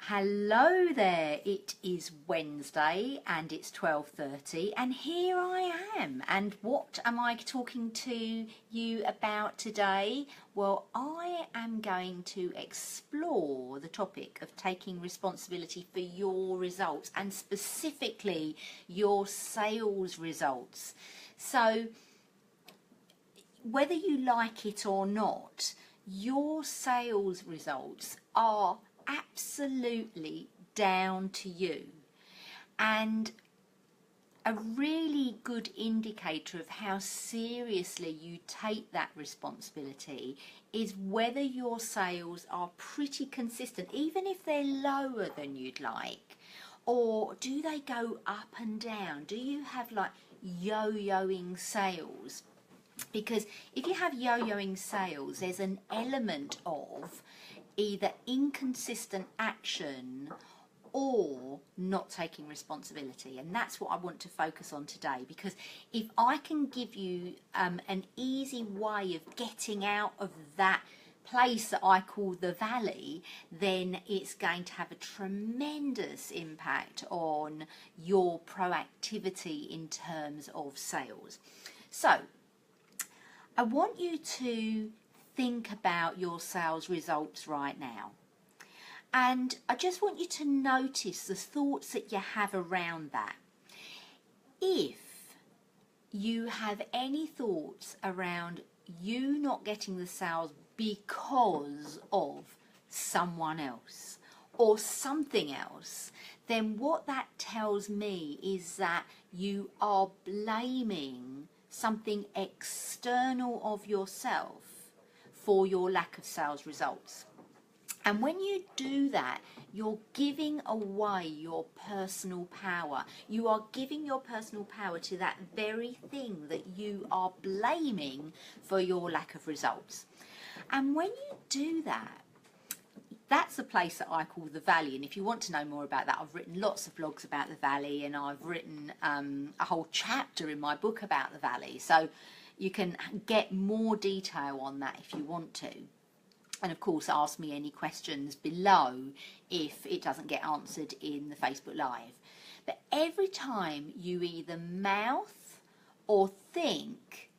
Hello there, it is Wednesday and it's 12:30 and here I am. And what am I talking to you about today? Well, I am going to explore the topic of taking responsibility for your results and specifically your sales results. So whether you like it or not, your sales results are absolutely down to you. And a really good indicator of how seriously you take that responsibility is whether your sales are pretty consistent, even if they're lower than you'd like, or do they go up and down? Do you have like yo-yoing sales? Because if you have yo-yoing sales, there's an element of either inconsistent action or not taking responsibility, and that's what I want to focus on today. Because if I can give you an easy way of getting out of that place that I call the valley, then it's going to have a tremendous impact on your proactivity in terms of sales. So I want you to think about your sales results right now. And I just want you to notice the thoughts that you have around that. If you have any thoughts around you not getting the sales because of someone else or something else, then what that tells me is that you are blaming something external of yourself for your lack of sales results. And when you do that, you're giving away your personal power. You are giving your personal power to that very thing that you are blaming for your lack of results. And when you do that, that's the place that I call the valley. And if you want to know more about that, I've written lots of blogs about the valley, and I've written a whole chapter in my book about the valley. So you can get more detail on that if you want to. And of course, ask me any questions below if it doesn't get answered in the Facebook Live. But every time you either mouth or think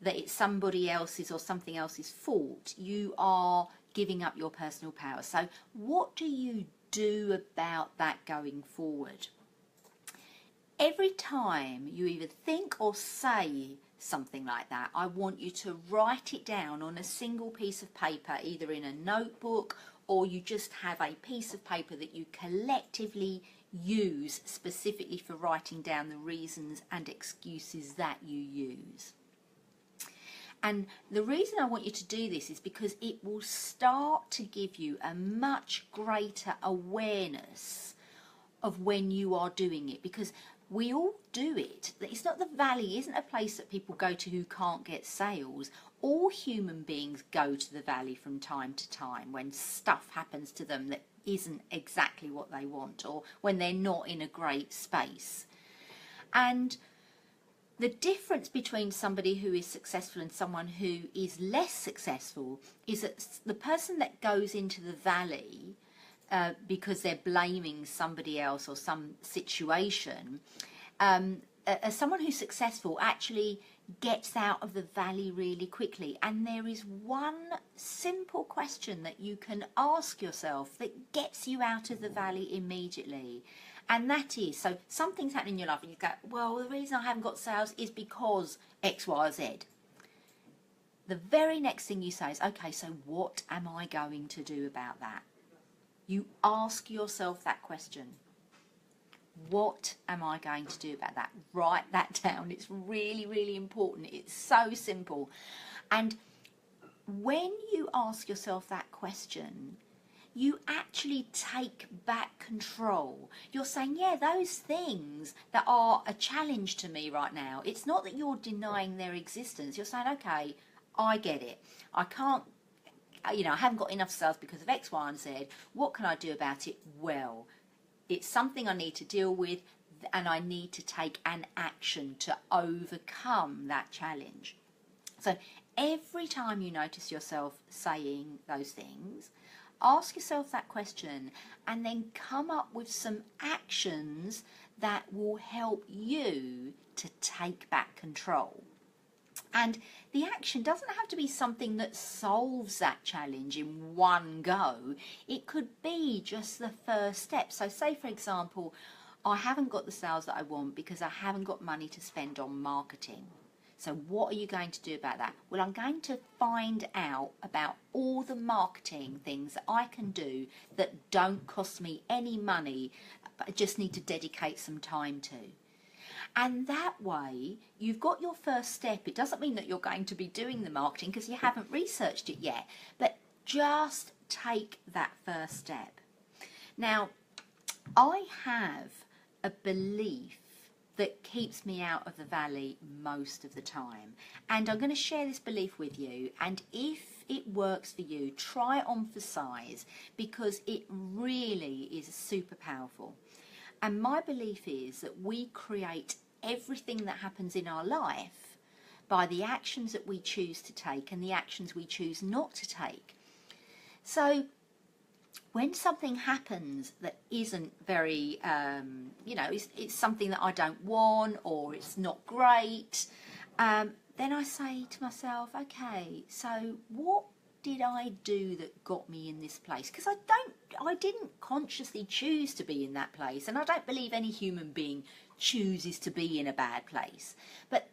that it's somebody else's or something else's fault, you are giving up your personal power. So what do you do about that going forward? Every time you either think or say something like that, I want you to write it down on a single piece of paper, either in a notebook or you just have a piece of paper that you collectively use specifically for writing down the reasons and excuses that you use. And the reason I want you to do this is because it will start to give you a much greater awareness of when you are doing it, because we all do it. It's not, the valley isn't a place that people go to who can't get sales. All human beings go to the valley from time to time when stuff happens to them that isn't exactly what they want, or when they're not in a great space. And the difference between somebody who is successful and someone who is less successful is that the person that goes into the valley because they're blaming somebody else or some situation, as someone who's successful actually gets out of the valley really quickly. And there is one simple question that you can ask yourself that gets you out of the valley immediately. And that is, so something's happening in your life and you go, well, the reason I haven't got sales is because X, Y, or Z. The very next thing you say is, okay, so what am I going to do about that? You ask yourself that question. What am I going to do about that? Write that down. It's really, really important. It's so simple. And when you ask yourself that question, you actually take back control. You're saying, yeah, those things that are a challenge to me right now, it's not that you're denying their existence. You're saying, okay, I get it. I can't, I haven't got enough sales because of X, Y, and Z. What can I do about it? Well, it's something I need to deal with, and I need to take an action to overcome that challenge. So every time you notice yourself saying those things, ask yourself that question and then come up with some actions that will help you to take back control. And the action doesn't have to be something that solves that challenge in one go. It could be just the first step. So say, for example, I haven't got the sales that I want because I haven't got money to spend on marketing. So what are you going to do about that? Well, I'm going to find out about all the marketing things that I can do that don't cost me any money, but I just need to dedicate some time to. And that way, you've got your first step. It doesn't mean that you're going to be doing the marketing because you haven't researched it yet, but just take that first step. Now, I have a belief that keeps me out of the valley most of the time. And I'm going to share this belief with you. And if it works for you, try it on for size, because it really is super powerful. And my belief is that we create everything that happens in our life by the actions that we choose to take and the actions we choose not to take. So when something happens that isn't very, it's something that I don't want or it's not great, then I say to myself, okay, so what did I do that got me in this place? Because I didn't consciously choose to be in that place, and I don't believe any human being chooses to be in a bad place. But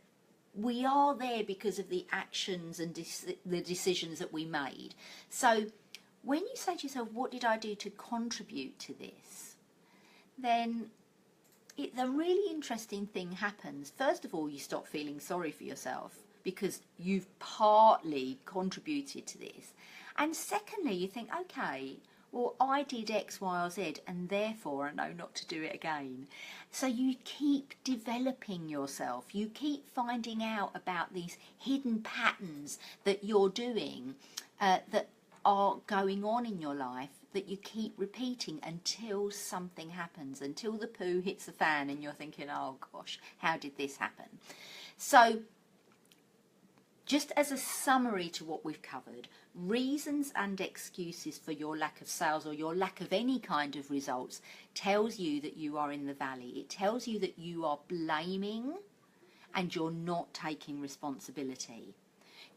we are there because of the actions and the decisions that we made. So when you say to yourself, what did I do to contribute to this? Then the really interesting thing happens. First of all, you stop feeling sorry for yourself because you've partly contributed to this. And secondly, you think, okay, well, I did X, Y, or Z, and therefore I know not to do it again. So you keep developing yourself. You keep finding out about these hidden patterns that you're doing that are going on in your life, that you keep repeating until something happens, until the poo hits the fan and you're thinking, oh gosh, how did this happen? So just as a summary to what we've covered, reasons and excuses for your lack of sales or your lack of any kind of results tells you that you are in the valley. It tells you that you are blaming and you're not taking responsibility.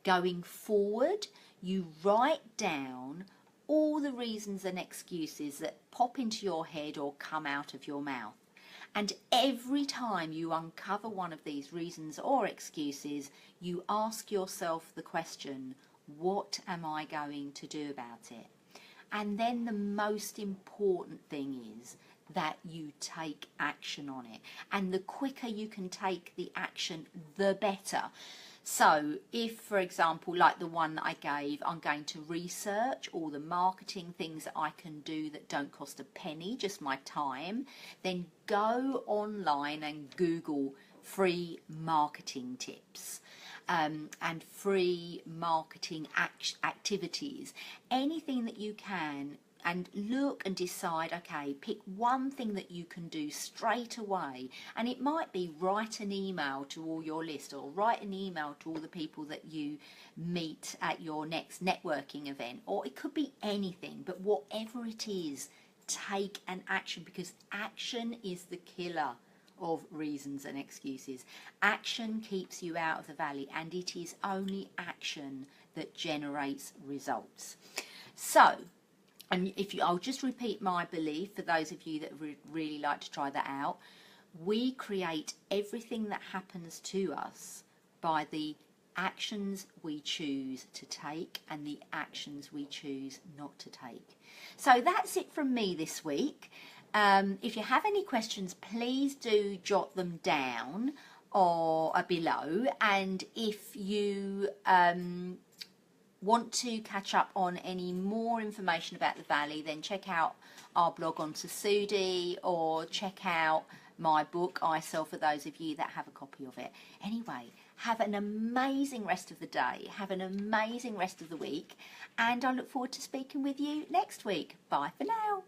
Going forward, you write down all the reasons and excuses that pop into your head or come out of your mouth. And every time you uncover one of these reasons or excuses, you ask yourself the question, what am I going to do about it? And then the most important thing is that you take action on it. And the quicker you can take the action, the better. So if, for example, like the one that I gave, I'm going to research all the marketing things that I can do that don't cost a penny, just my time, then go online and Google free marketing tips and free marketing activities, anything that you can. And look and decide, okay, pick one thing that you can do straight away. And it might be write an email to all your list, or write an email to all the people that you meet at your next networking event. Or it could be anything, but whatever it is, take an action, because action is the killer of reasons and excuses. Action keeps you out of the valley, and it is only action that generates results. So, and I'll just repeat my belief for those of you that really like to try that out. We create everything that happens to us by the actions we choose to take and the actions we choose not to take. So that's it from me this week. If you have any questions, please do jot them down or below. And if you want to catch up on any more information about the Valley, then check out our blog on Susudi, or check out my book, I Sell, for those of you that have a copy of it. Anyway, have an amazing rest of the day, have an amazing rest of the week, and I look forward to speaking with you next week. Bye for now.